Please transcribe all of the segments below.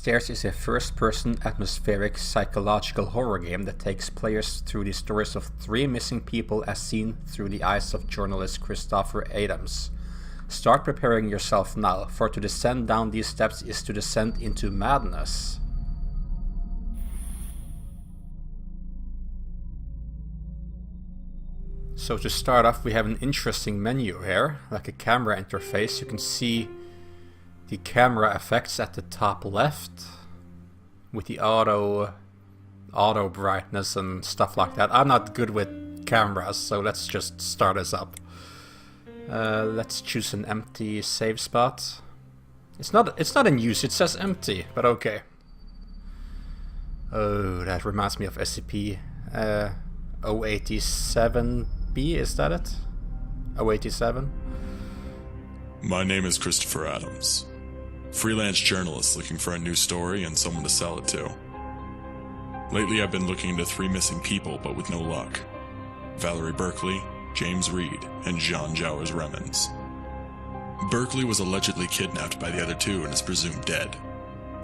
Upstairs is a first-person atmospheric psychological horror game that takes players through the stories of three missing people as seen through the eyes of journalist Christopher Adams. Start preparing yourself now, for to descend down these steps is to descend into madness. So to start off, we have an interesting menu here, like a camera interface. You can see the camera effects at the top left with the auto brightness and stuff like that. I'm not good with cameras, so let's just start us up. Let's choose an empty save spot. It's not in use, it says empty, but okay. Oh, that reminds me of SCP 087B, is that it? 087? My name is Christopher Adams. Freelance journalist looking for a new story and someone to sell it to. Lately I've been looking into three missing people, but with no luck. Valerie Berkley, James Reed, and Jean Jowars Remens. Berkley was allegedly kidnapped by the other two and is presumed dead.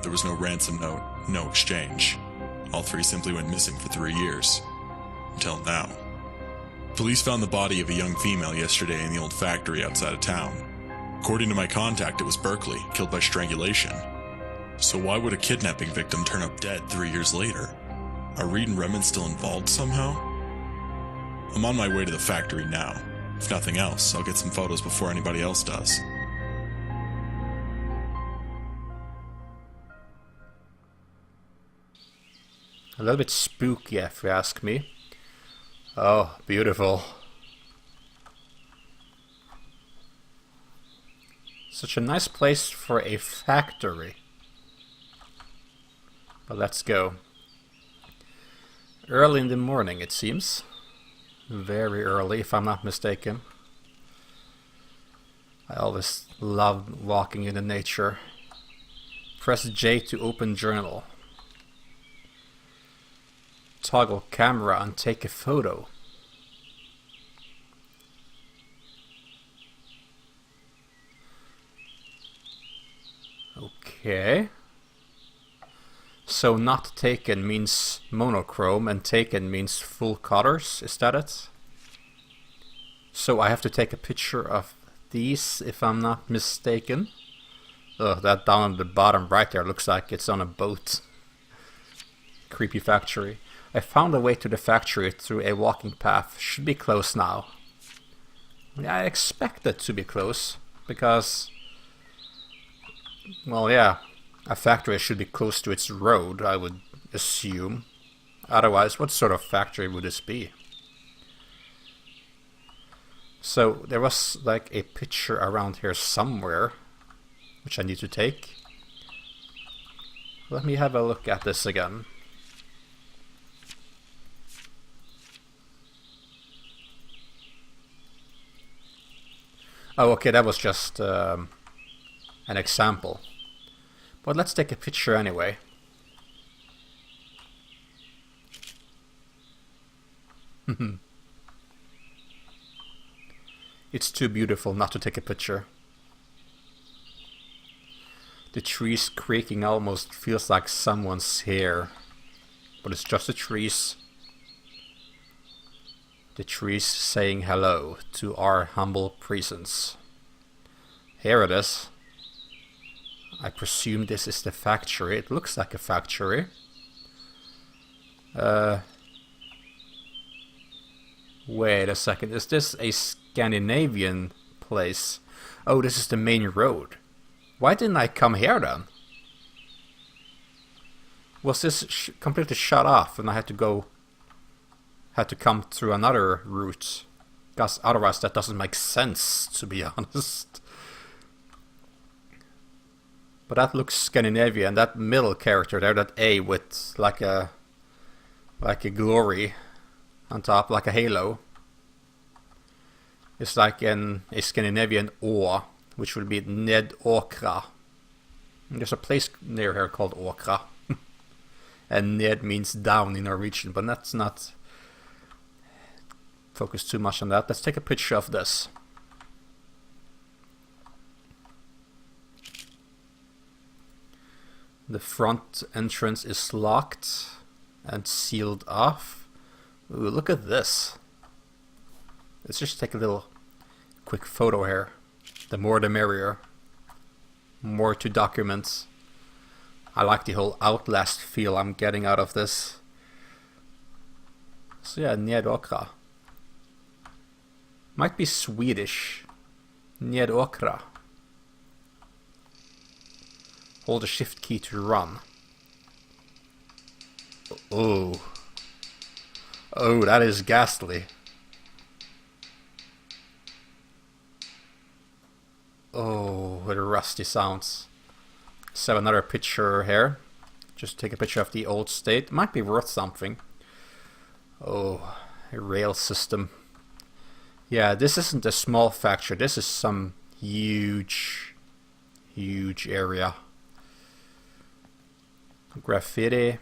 There was no ransom note, no exchange. All three simply went missing for 3 years. Until now. Police found the body of a young female yesterday in the old factory outside of town. According to my contact, it was Berkley, killed by strangulation. So why would a kidnapping victim turn up dead 3 years later? Are Reed and Remens still involved somehow? I'm on my way to the factory now. If nothing else, I'll get some photos before anybody else does. A little bit spooky, if you ask me. Oh, beautiful. Such a nice place for a factory. But let's go. Early in the morning, it seems. Very early, if I'm not mistaken. I always love walking in the nature. Press J to open journal. Toggle camera and take a photo. Okay. So not taken means monochrome and taken means full colors, is that it? So I have to take a picture of these if I'm not mistaken. Ugh, that down at the bottom right there looks like it's on a boat. Creepy factory. I found a way to the factory through a walking path. Should be close now. I expect it to be close because, well, yeah, a factory should be close to its road, I would assume. Otherwise, what sort of factory would this be? So there was like a picture around here somewhere, which I need to take. Let me have a look at this again. Oh, okay, that was just an example. But let's take a picture anyway. It's too beautiful not to take a picture. The trees creaking almost feels like someone's hair. But it's just the trees. The trees saying hello to our humble presence. Here it is. I presume this is the factory. It looks like a factory. Wait a second. Is this a Scandinavian place? Oh, this is the main road. Why didn't I come here then? Was this completely shut off and I had to come through another route? Because otherwise that doesn't make sense, to be honest. But that looks Scandinavian. That middle character there, that A with like a glory on top, like a halo. It's like a Scandinavian Å, which would be Ned Åkra. There's a place near here called Åkra. And Ned means down in Norwegian, but let's not focus too much on that. Let's take a picture of this. The front entrance is locked and sealed off. Ooh, look at this. Let's just take a little quick photo here. The more the merrier. More to document. I like the whole Outlast feel I'm getting out of this. So yeah, Nedåkra. Might be Swedish. Nedåkra. Hold the shift key to run. Oh. Oh, that is ghastly. Oh, what a rusty sounds. Let's have another picture here. Just take a picture of the old state. Might be worth something. Oh, a rail system. Yeah, this isn't a small factory. This is some huge area. Graffiti.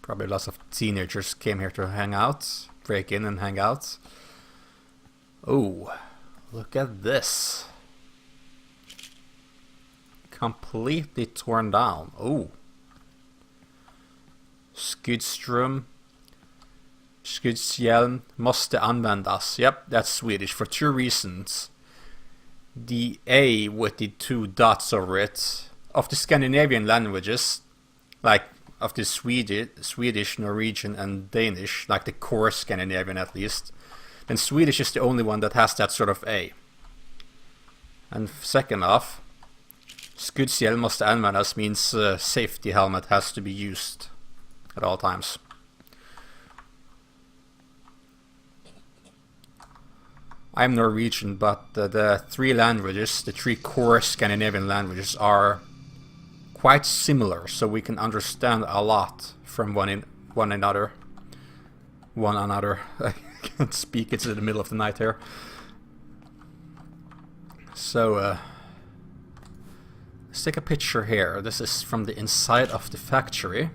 Probably lots of teenagers came here to hang out. Break in and hang out. Oh, look at this. Completely torn down. Oh. Skydström. Skydshjälm måste användas. Yep, that's Swedish for two reasons. The A with the two dots over it. Of the Scandinavian languages, like of the Swedish, Norwegian and Danish, like the core Scandinavian at least, then Swedish is the only one that has that sort of A. And second off, Skydshjälm måste användas means safety helmet has to be used at all times. I'm Norwegian, but the three languages, the three core Scandinavian languages, are quite similar, so we can understand a lot from one another. I can't speak, it's in the middle of the night here. So, let's take a picture here. This is from the inside of the factory.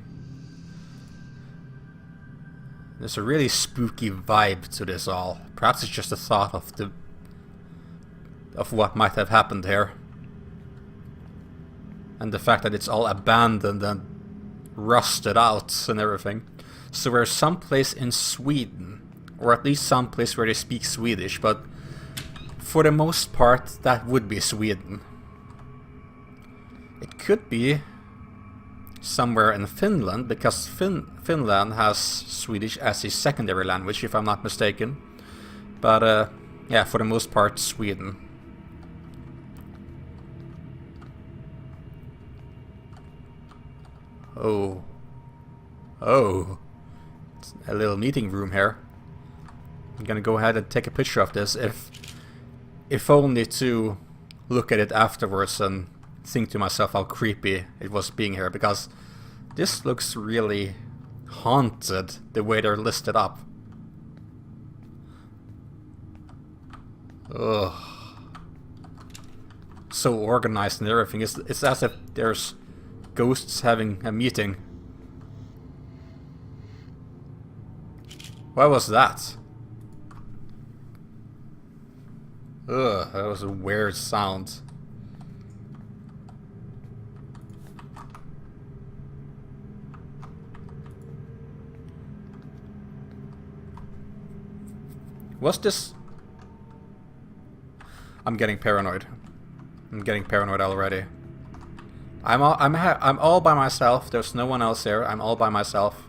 There's a really spooky vibe to this all. Perhaps it's just a thought of what might have happened here. And the fact that it's all abandoned and rusted out and everything. So we're someplace in Sweden, or at least someplace where they speak Swedish, but for the most part that would be Sweden. It could be somewhere in Finland, because Finland has Swedish as a secondary language, if I'm not mistaken. But yeah, for the most part, Sweden. Oh. Oh. It's a little meeting room here. I'm gonna go ahead and take a picture of this, if only to look at it afterwards and think to myself how creepy it was being here, because this looks really haunted the way they're listed up. Ugh. So organized and everything. It's as if there's ghosts having a meeting. What was that? Ugh, that was a weird sound. What's this? I'm getting paranoid. I'm getting paranoid already. I'm all by myself. There's no one else here. I'm all by myself.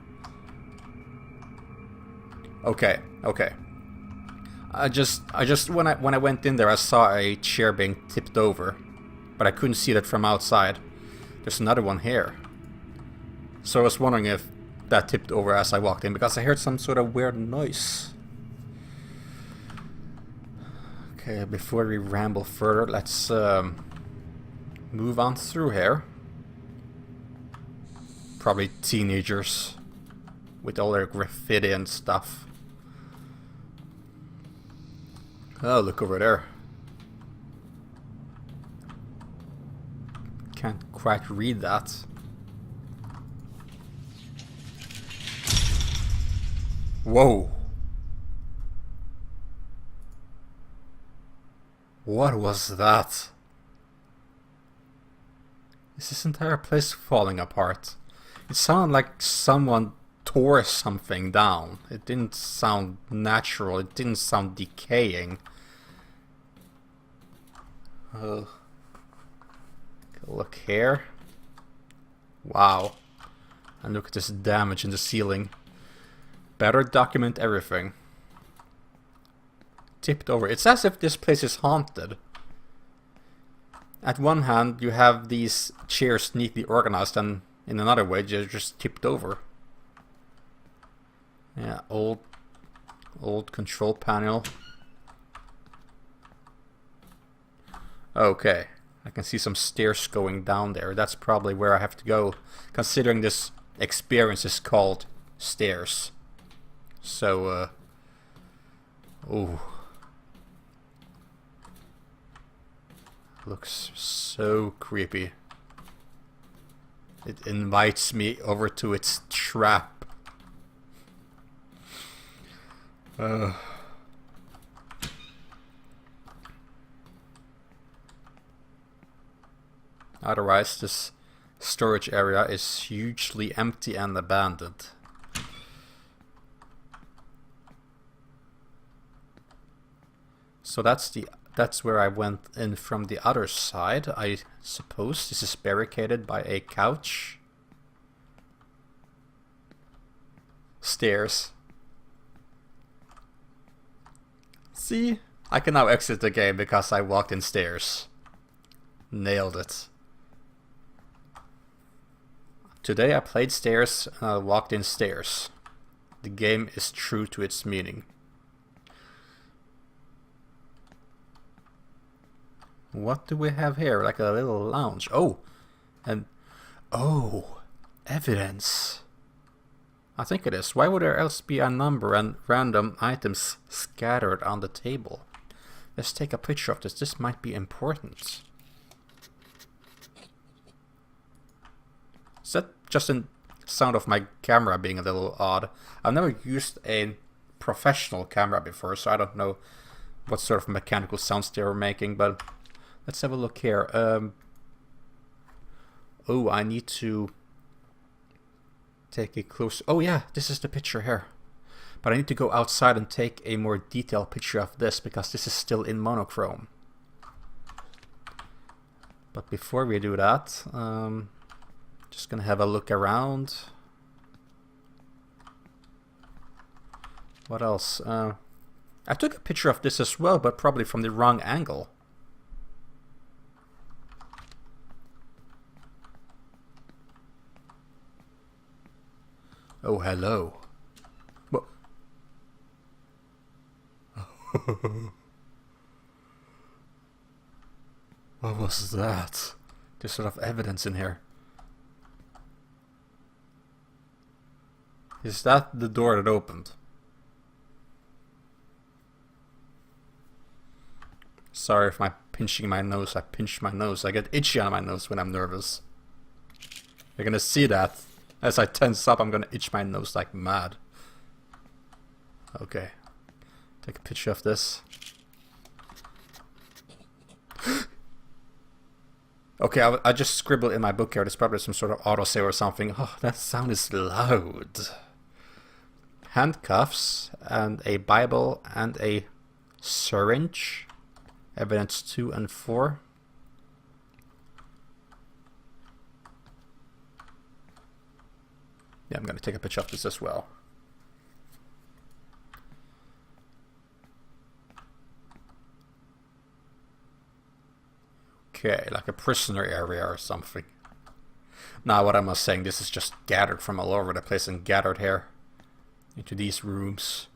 Okay. I just when I went in there, I saw a chair being tipped over, but I couldn't see that from outside. There's another one here. So I was wondering if that tipped over as I walked in, because I heard some sort of weird noise. Okay, before we ramble further, let's move on through here. Probably teenagers with all their graffiti and stuff. Oh, look over there. Can't quite read that. Whoa. What was that? Is this entire place falling apart? It sounded like someone tore something down. It didn't sound natural. It didn't sound decaying. Look here. Wow. And look at this damage in the ceiling. Better document everything. Tipped over. It's as if this place is haunted. At one hand, you have these chairs neatly organized, and in another way, they're just tipped over. Yeah, old control panel. Okay, I can see some stairs going down there. That's probably where I have to go, considering this experience is called stairs. So, ooh. Looks so creepy. It invites me over to its trap. Otherwise, this storage area is hugely empty and abandoned. So that's where I went in from the other side. I suppose this is barricaded by a couch. Stairs. See? I can now exit the game because I walked in stairs. Nailed it. Today I played stairs and I walked in stairs. The game is true to its meaning. What do we have here? Like a little lounge. Oh! And... oh! Evidence! I think it is. Why would there else be a number and random items scattered on the table? Let's take a picture of this. This might be important. Is that just a sound of my camera being a little odd? I've never used a professional camera before, so I don't know what sort of mechanical sounds they were making, but let's have a look here. Oh, I need to take a close... oh yeah, this is the picture here. But I need to go outside and take a more detailed picture of this, because this is still in monochrome. But before we do that, just gonna have a look around. What else? I took a picture of this as well, but probably from the wrong angle. Oh, hello. What? What was that? There's sort of evidence in here. Is that the door that opened? Sorry if I'm pinching my nose. I pinch my nose. I get itchy on my nose when I'm nervous. You're gonna see that. As I tense up, I'm gonna itch my nose like mad. Okay. Take a picture of this. Okay, I just scribbled in my book here. There's probably some sort of autosave or something. Oh, that sound is loud. Handcuffs and a Bible and a syringe. Evidence 2 and 4. Yeah, I'm going to take a picture of this as well. Okay, like a prisoner area or something. Now, what am I saying? This is just gathered from all over the place and gathered here into these rooms.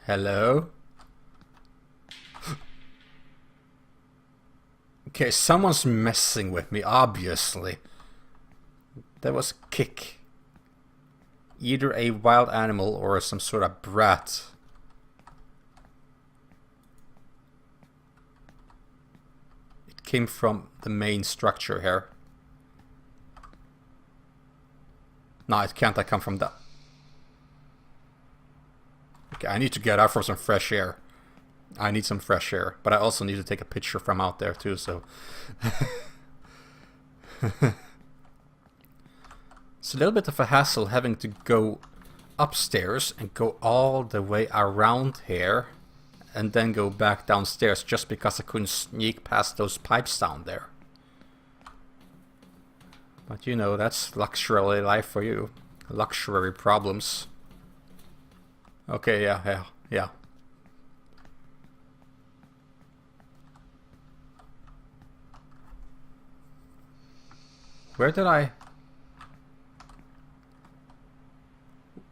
Hello? Okay, someone's messing with me, obviously. That was a kick. Either a wild animal or some sort of brat. It came from the main structure here. No, it can't come from that. Okay, I need to get out for some fresh air. I need some fresh air, but I also need to take a picture from out there too, so... It's a little bit of a hassle having to go upstairs and go all the way around here and then go back downstairs just because I couldn't sneak past those pipes down there. But you know, that's luxury life for you. Luxury problems. Okay, yeah. Where did I...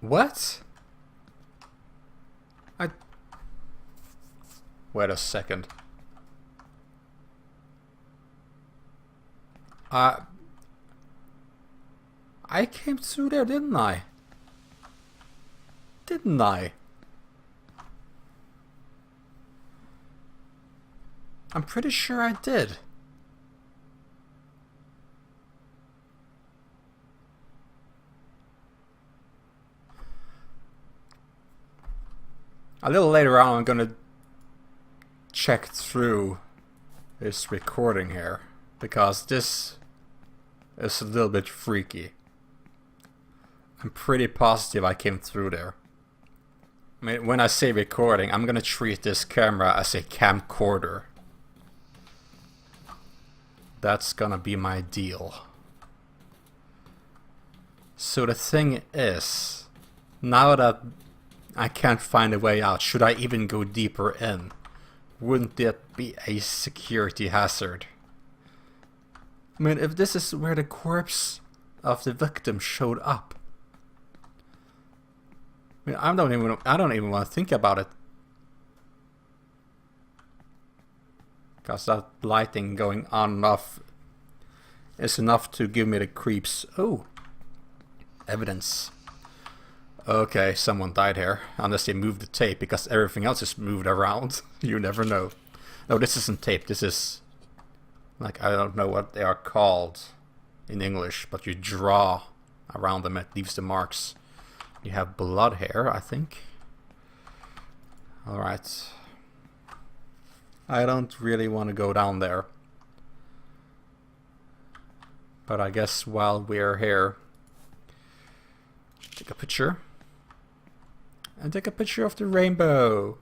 What? Wait a second. I came through there, didn't I? Didn't I? I'm pretty sure I did. A little later on, I'm gonna check through this recording here, because this is a little bit freaky. I'm pretty positive I came through there. I mean, when I say recording, I'm gonna treat this camera as a camcorder. That's gonna be my deal. So the thing is, now that I can't find a way out, should I even go deeper in? Wouldn't that be a security hazard? I mean, if this is where the corpse of the victim showed up, I mean, I don't even want to think about it, because that lighting going on and off is enough to give me the creeps. Oh, evidence. Okay, someone died here, unless they moved the tape, because everything else is moved around. You never know. No, this isn't tape, this is... like, I don't know what they are called in English, but you draw around them, it leaves the marks. You have blood here, I think. Alright. I don't really want to go down there. But I guess while we're here, take a picture. And take a picture of the rainbow.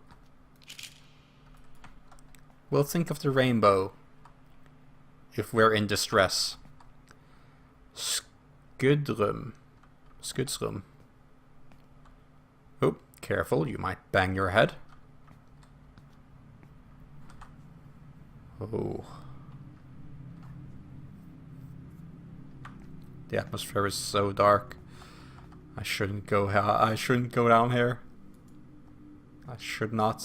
We'll think of the rainbow if we're in distress. Skudrum. Skudsrum. Oh, careful, you might bang your head. Oh. The atmosphere is so dark. I shouldn't go down here. I should not.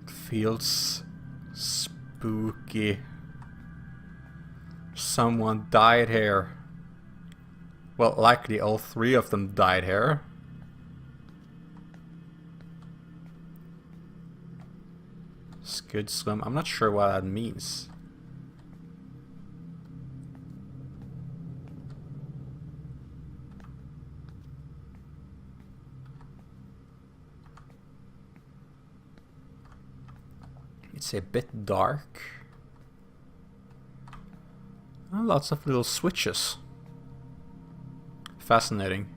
It feels spooky. Someone died here. Well, likely all three of them died here. Skudsrum. I'm not sure what that means. It's a bit dark. Oh, lots of little switches. Fascinating.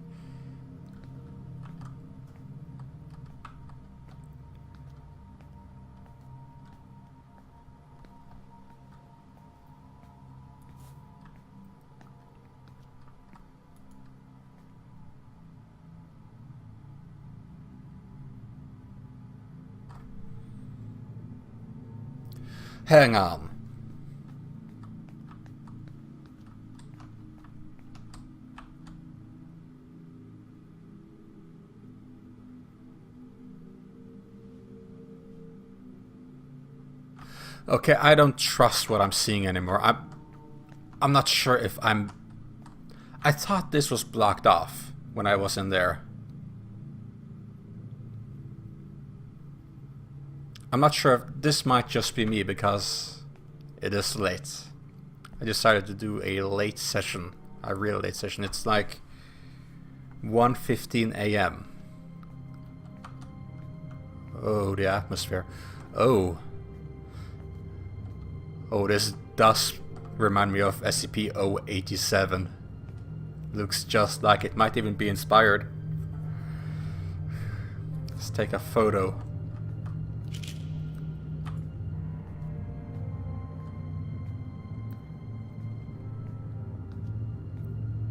Hang on. Okay, I don't trust what I'm seeing anymore. I'm not sure if I thought this was blocked off when I was in there. I'm not sure if this might just be me because it is late. I decided to do a late session a real late session. It's like 1:15 a.m. Oh, the atmosphere. Oh, this does remind me of SCP-087. Looks just like it. Might even be inspired. Let's take a photo.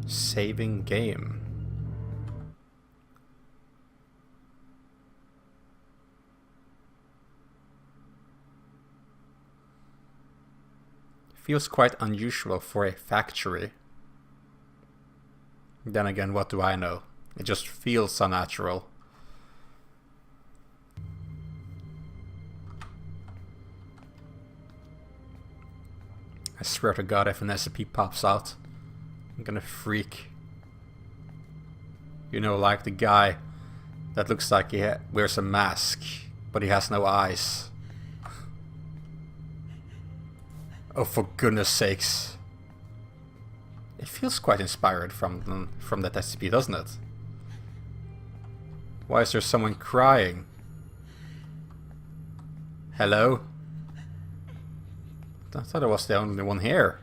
Saving game. Feels quite unusual for a factory. Then again, what do I know? It just feels unnatural. I swear to God, if an SCP pops out, I'm gonna freak. You know, like the guy that looks like he wears a mask, but he has no eyes. Oh, for goodness sakes. It feels quite inspired from that SCP, doesn't it? Why is there someone crying? Hello? I thought I was the only one here.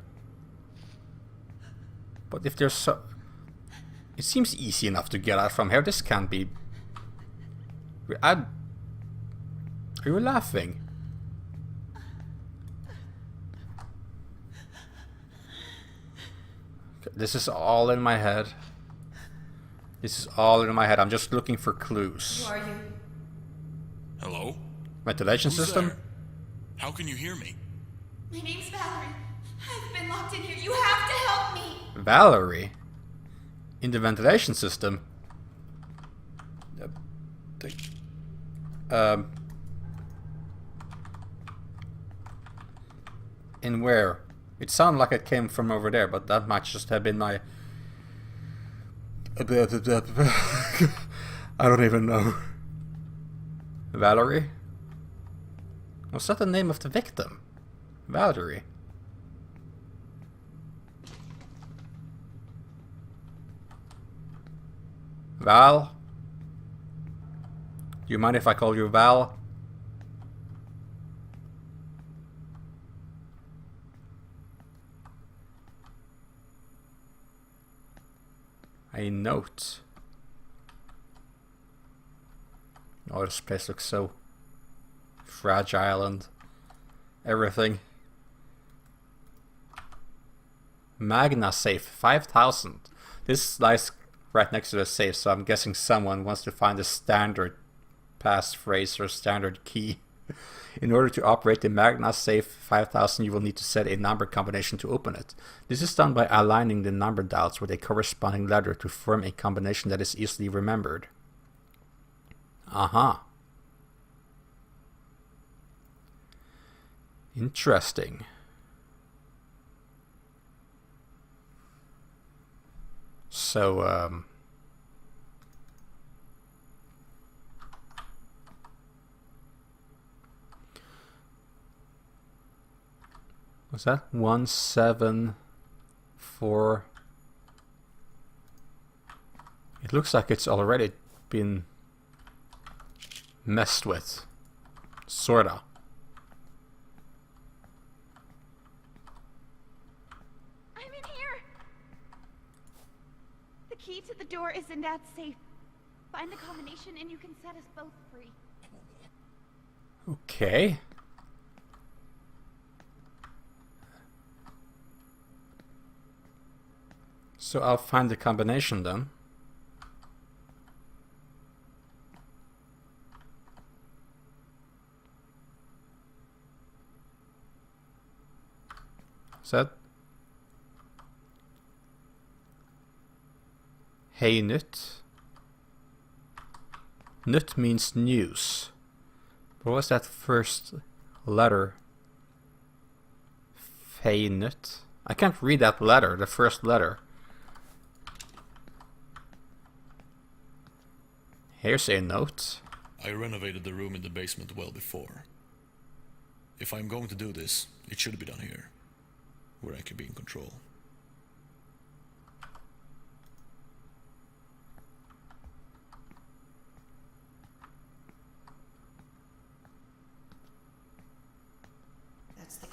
But if there's so... It seems easy enough to get out from here. This can't be... Are you laughing? This is all in my head. This is all in my head. I'm just looking for clues. Who are you? Hello? Ventilation Who's system? there? How can you hear me? My name's Valerie. I've been locked in here. You have to help me. Valerie? In the ventilation system? In where? It sounded like it came from over there, but that might just have been my... I don't even know. Valerie? Was that the name of the victim? Valerie? Val? Do you mind if I call you Val? A note. Oh, this place looks so fragile and everything. Magna safe, 5,000. This lies right next to the safe, so I'm guessing someone wants to find a standard passphrase or standard key. In order to operate the Magna Safe 5000, you will need to set a number combination to open it. This is done by aligning the number dials with a corresponding letter to form a combination that is easily remembered. Aha. Interesting. So, was that 174? It looks like it's already been messed with. Sorta. I'm in here! The key to the door is in Dad's safe. Find the combination and you can set us both free. Okay. So I'll find the combination then. Is that? Hey Nut. Nut means news. What was that first letter? Hey Nut. I can't read that letter, the first letter. Here's a note. I renovated the room in the basement well before. If I'm going to do this, it should be done here, where I can be in control.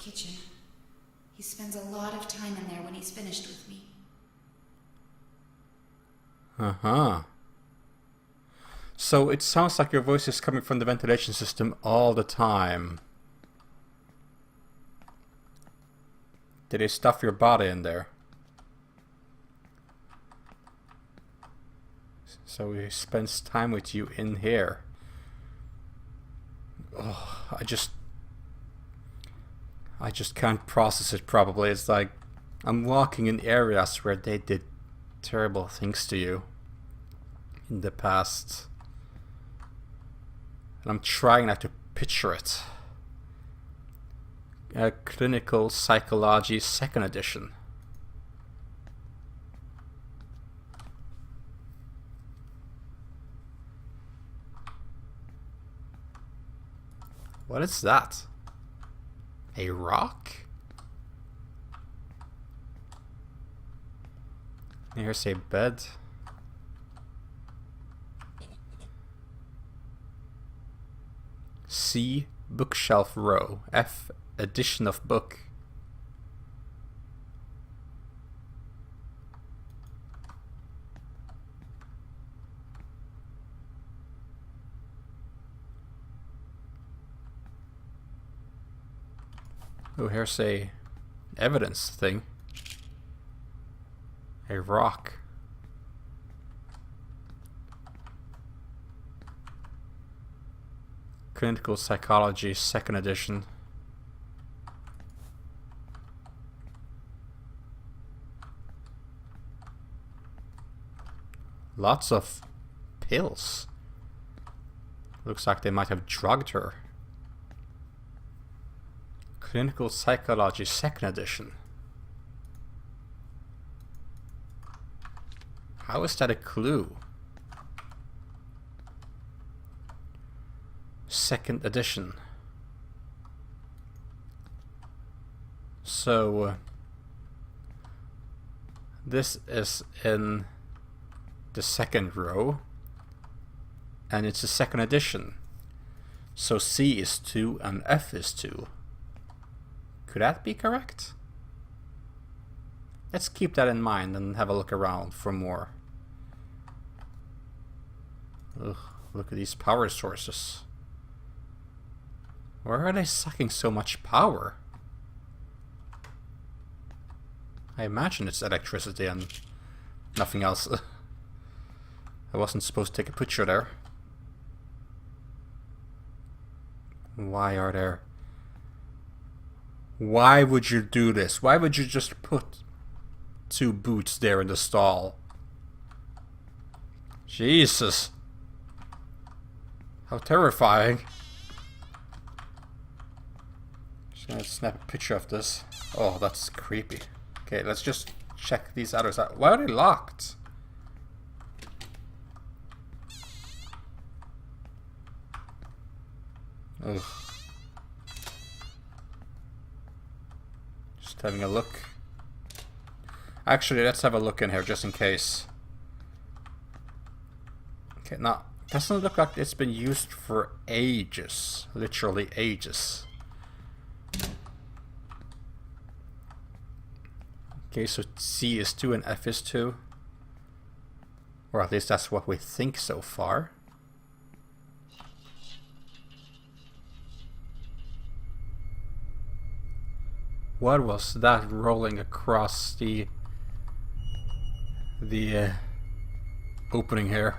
kitchen. He spends a lot of time in there when he's finished with me. Uh-huh. So it sounds like your voice is coming from the ventilation system all the time. Did they stuff your body in there? So he spends time with you in here. Oh, I just can't process it probably. It's like I'm walking in areas where they did terrible things to you in the past. And I'm trying not to picture it. Clinical Psychology 2nd edition. What is that? A rock? Here's a bed. C. Bookshelf row. F. Edition of book. Oh, here's a evidence thing. A rock. Clinical Psychology 2nd edition. Lots of pills. Looks like they might have drugged her. Clinical Psychology 2nd edition. How is that a clue? 2nd edition. So this is in the 2nd row, and it's a 2nd edition. So C is 2 and F is 2. Could that be correct? Let's keep that in mind and have a look around for more. Ugh, look at these power sources. Where are they sucking so much power? I imagine it's electricity and nothing else. I wasn't supposed to take a picture there. Why are there... Why would you do this? Why would you just put 2 boots there in the stall? Jesus. How terrifying. Just gonna snap a picture of this. Oh, that's creepy. Okay, let's just check these others out. Why are they locked? Ugh. Just having a look. Actually, let's have a look in here just in case. Okay, now, doesn't look like it's been used for ages. Literally ages. Okay, so C is 2 and F is 2. Or at least that's what we think so far. What was that rolling across the opening here?